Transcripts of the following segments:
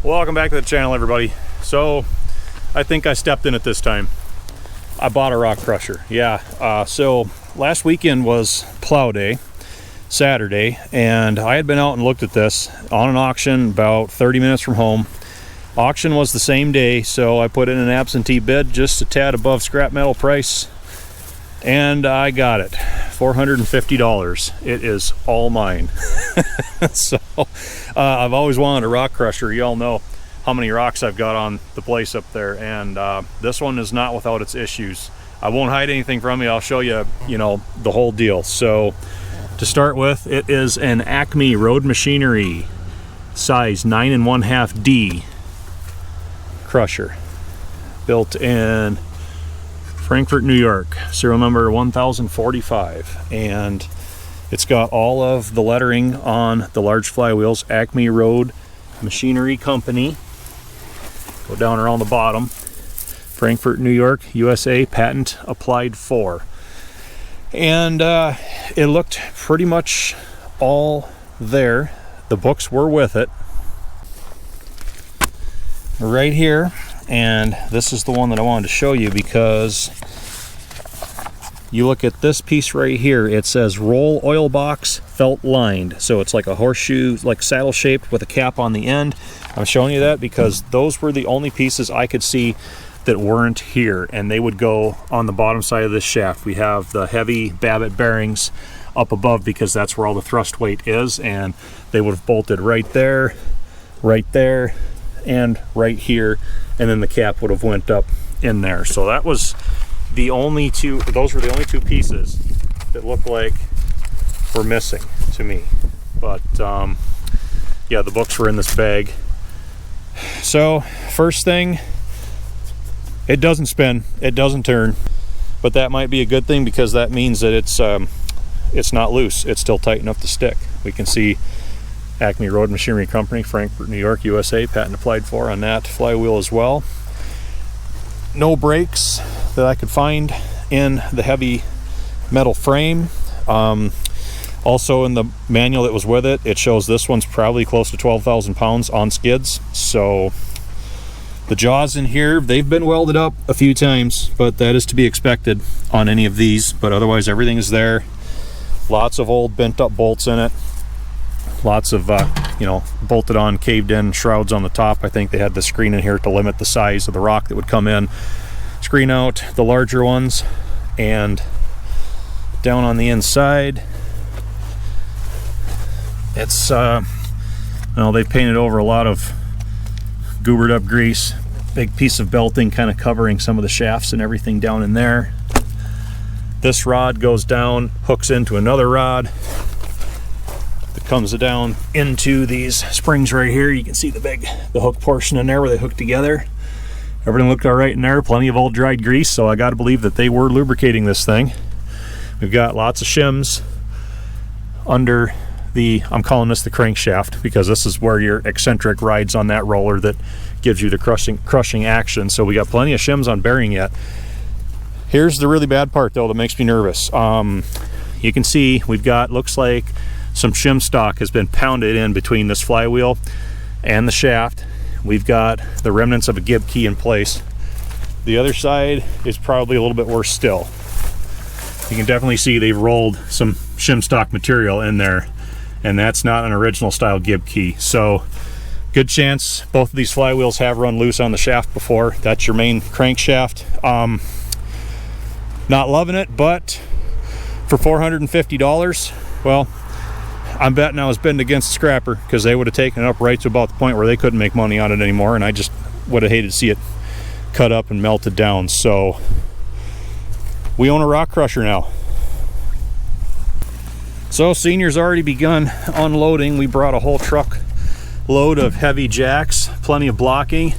Welcome back to the channel, everybody. So I think I stepped in it this time. I bought a rock crusher. So last weekend was plow day, Saturday, and I had been out and looked at this on an auction about 30 minutes from home. Auction was the same day, so I put in an absentee bid just a tad above scrap metal price, and I got it. $450. It is all mine. So I've always wanted a rock crusher. You all know how many rocks I've got on the place up there, and this one is not without its issues. I won't hide anything from you. I'll show you, the whole deal. So to start with, it is an Acme Road Machinery size 9 1/2 D crusher, built in Frankfort, New York, serial number 1045, and it's got all of the lettering on the large flywheels, Acme Road Machinery Company. Go down around the bottom, Frankfort, New York, USA, patent applied for. And it looked pretty much all there. The books were with it. Right here, and this is the one that I wanted to show you because you look at this piece right here, it says roll oil box felt lined. So it's like a horseshoe, like saddle shaped with a cap on the end. I'm showing you that because those were the only pieces I could see that weren't here, and they would go on the bottom side of this shaft. We have the heavy Babbitt bearings up above because that's where all the thrust weight is, and they would have bolted right there, and right here, and then the cap would have went up in there. So that was the only two, those were the only two pieces that looked like were missing to me. But yeah, the books were in this bag. So first thing, it doesn't spin, it doesn't turn, but that might be a good thing because that means that it's not loose, it's still tight enough to stick. We can see Acme Road Machinery Company, Frankfort, New York, USA, patent applied for on that flywheel as well. No brakes that I could find in the heavy metal frame. Also in the manual that was with it, it shows this one's probably close to 12,000 pounds on skids. So the jaws in here, they've been welded up a few times, but that is to be expected on any of these. But otherwise, everything is there. Lots of old bent up bolts in it. Lots of, bolted on, caved in shrouds on the top. I think they had the screen in here to limit the size of the rock that would come in. Screen out the larger ones, and down on the inside, it's, they painted over a lot of goobered up grease. Big piece of belting kind of covering some of the shafts and everything down in there. This rod goes down, hooks into another rod. Comes down into these springs right here. You can see the hook portion in there where they hook together. Everything looked all right in there. Plenty of old dried grease, so I got to believe that they were lubricating this thing. We've got lots of shims under the, I'm calling this the crankshaft because this is where your eccentric rides on that roller that gives you the crushing action. So we got plenty of shims on bearing yet. Here's the really bad part though that makes me nervous. You can see we've got, looks like some shim stock has been pounded in between this flywheel and the shaft. We've got the remnants of a gib key in place. The other side is probably a little bit worse still. You can definitely see they've rolled some shim stock material in there, and that's not an original style gib key. So good chance both of these flywheels have run loose on the shaft before. That's your main crankshaft. Not loving it, but for $450, well, I'm betting I was bidding against the scrapper because they would have taken it up right to about the point where they couldn't make money on it anymore, and I just would have hated to see it cut up and melted down. So we own a rock crusher now. So Senior's already begun unloading. We brought a whole truck load of heavy jacks, plenty of blocking,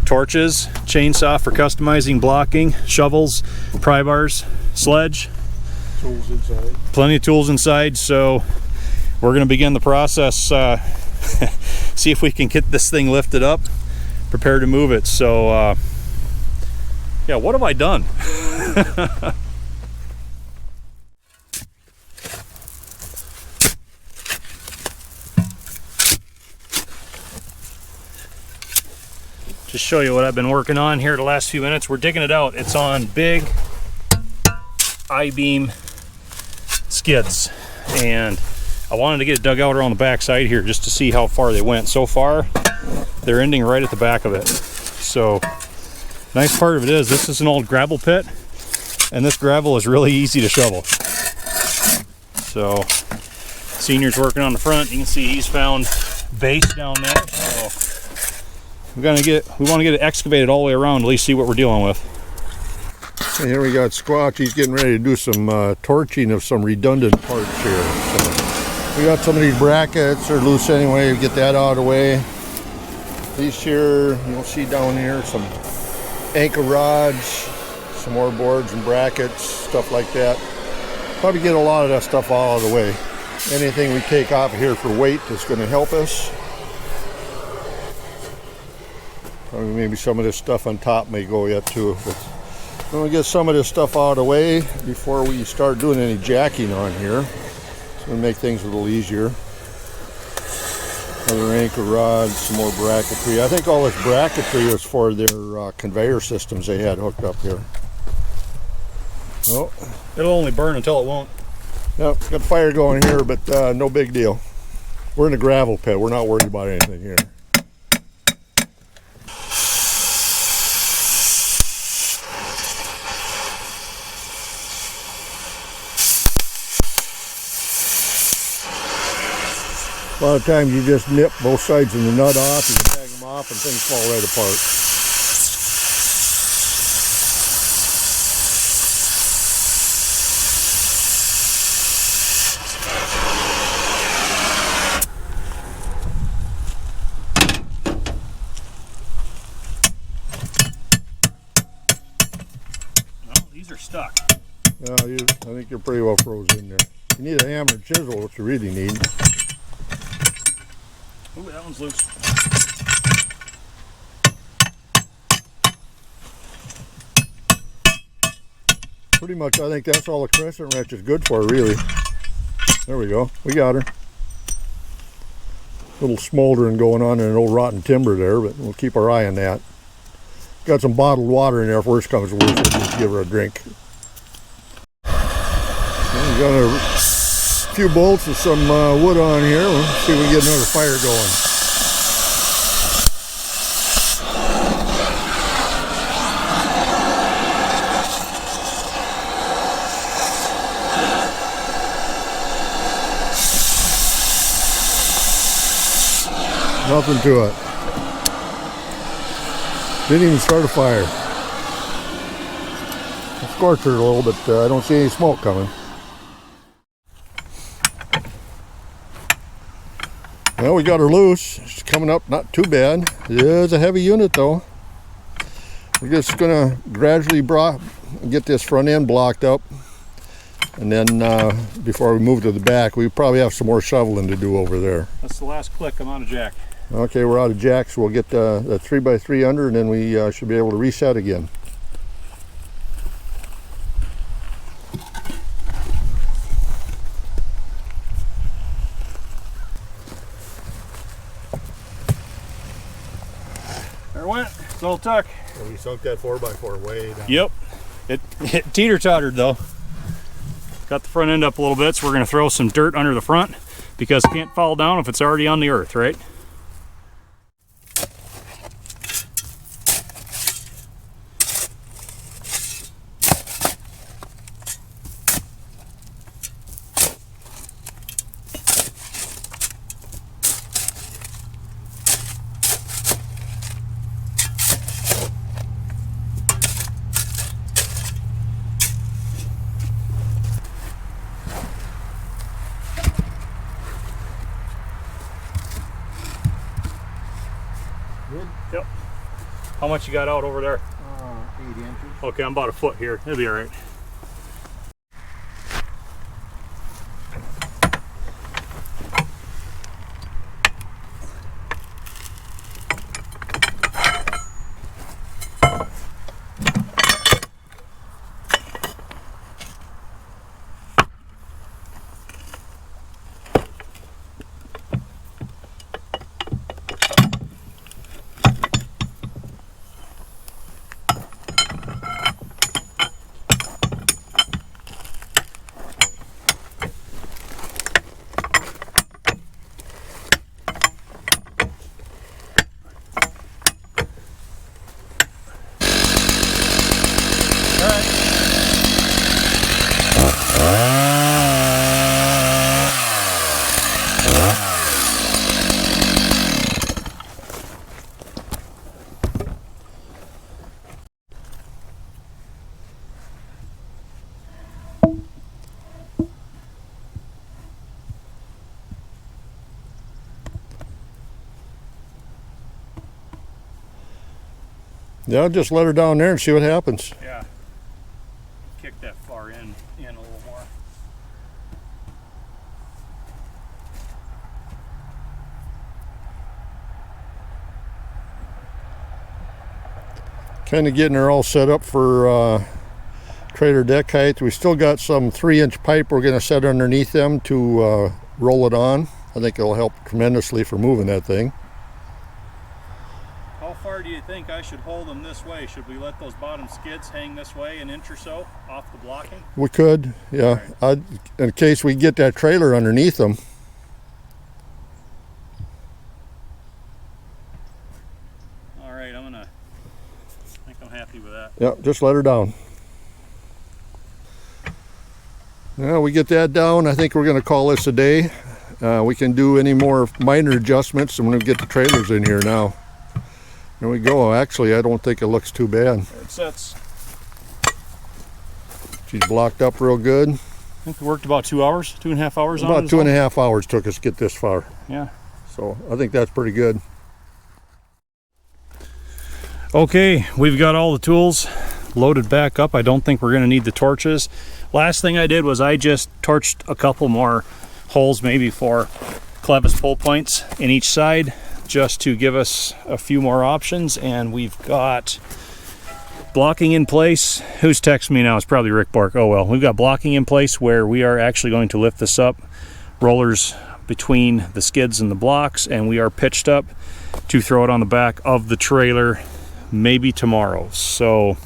torches, chainsaw for customizing blocking, shovels, pry bars, sledge, tools inside. Plenty of tools inside. So we're going to begin the process, see if we can get this thing lifted up, prepare to move it. So yeah, what have I done? just show you what I've been working on here the last few minutes. We're digging it out. It's on big I-beam skids, and I wanted to get it dug out around the back side here just to see how far they went. So far, they're ending right at the back of it. So, nice part of it is this is an old gravel pit, and this gravel is really easy to shovel. So, Senior's working on the front. You can see he's found base down there. So, we want to get it excavated all the way around, at least see what we're dealing with. And here we got Squatch. He's getting ready to do some torching of some redundant parts here. So we got some of these brackets, they're loose anyway. Get that out of the way. These here, you'll see down here some anchor rods, some more boards and brackets, stuff like that. Probably get a lot of that stuff all out of the way. Anything we take off of here for weight is going to help us. Probably maybe some of this stuff on top may go yet too. But I'm going to get some of this stuff out of the way before we start doing any jacking on here. It's going to make things a little easier. Other anchor rods, some more bracketry. I think all this bracketry was for their conveyor systems they had hooked up here. Oh, it'll only burn until it won't. Yep, got fire going here, but no big deal. We're in a gravel pit. We're not worried about anything here. A lot of times you just nip both sides of the nut off, you can tag them off and things fall right apart. Well, these are stuck. No, I think you're pretty well frozen in there. You need a hammer and chisel, what you really need. Ooh, that one's loose. Pretty much, I think that's all the crescent wrench is good for, really. There we go. We got her. Little smoldering going on in an old rotten timber there, but we'll keep our eye on that. Got some bottled water in there if worse comes to worse. We'll just give her a drink. Well, we got a few bolts with some wood on here. We'll see if we can get another fire going. Nothing to it. Didn't even start a fire. I scorched her a little, but I don't see any smoke coming. Well, we got her loose. She's coming up not too bad. It is a heavy unit though. We're just gonna gradually get this front end blocked up, and then before we move to the back, we probably have some more shoveling to do over there. That's the last click. I'm out of jack. Okay, we're out of jack, so we'll get the 3x3 under, and then we should be able to reset again. There it went. It's all tuck. So we sunk that 4x4 way down. Yep. It teeter-tottered though. Got the front end up a little bit, so we're going to throw some dirt under the front because it can't fall down if it's already on the earth, right? Good? Yep. How much you got out over there? 8 inches. Okay, I'm about a foot here. It'll be all right. Yeah, just let her down there and see what happens. Yeah. Kick that far in a little more. Kind of getting her all set up for trailer deck height. We still got some 3-inch pipe we're going to set underneath them to roll it on. I think it'll help tremendously for moving that thing. How far do you think I should hold them this way? Should we let those bottom skids hang this way an inch or so off the blocking? We could, yeah. In case we get that trailer underneath them. All right, I think I'm happy with that. Yeah, just let her down. Now we get that down, I think we're going to call this a day. We can do any more minor adjustments. I'm going to get the trailers in here now. There we go. Actually, I don't think it looks too bad. It sits. She's blocked up real good. I think we worked about 2 hours, 2.5 hours on it. About 2.5 hours took us to get this far. Yeah. So I think that's pretty good. Okay, we've got all the tools loaded back up. I don't think we're going to need the torches. Last thing I did was I just torched a couple more holes, maybe for clevis pull points in each side, just to give us a few more options. And we've got blocking in place. Who's texting me now? It's probably Rick Bark. Oh well, we've got blocking in place where we are actually going to lift this up, rollers between the skids and the blocks, and we are pitched up to throw it on the back of the trailer maybe tomorrow. So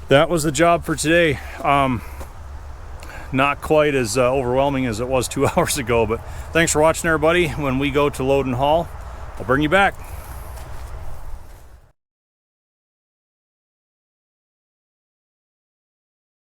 that was the job for today. Not quite as overwhelming as it was 2 hours ago, but thanks for watching, everybody. When we go to load and haul, I'll bring you back.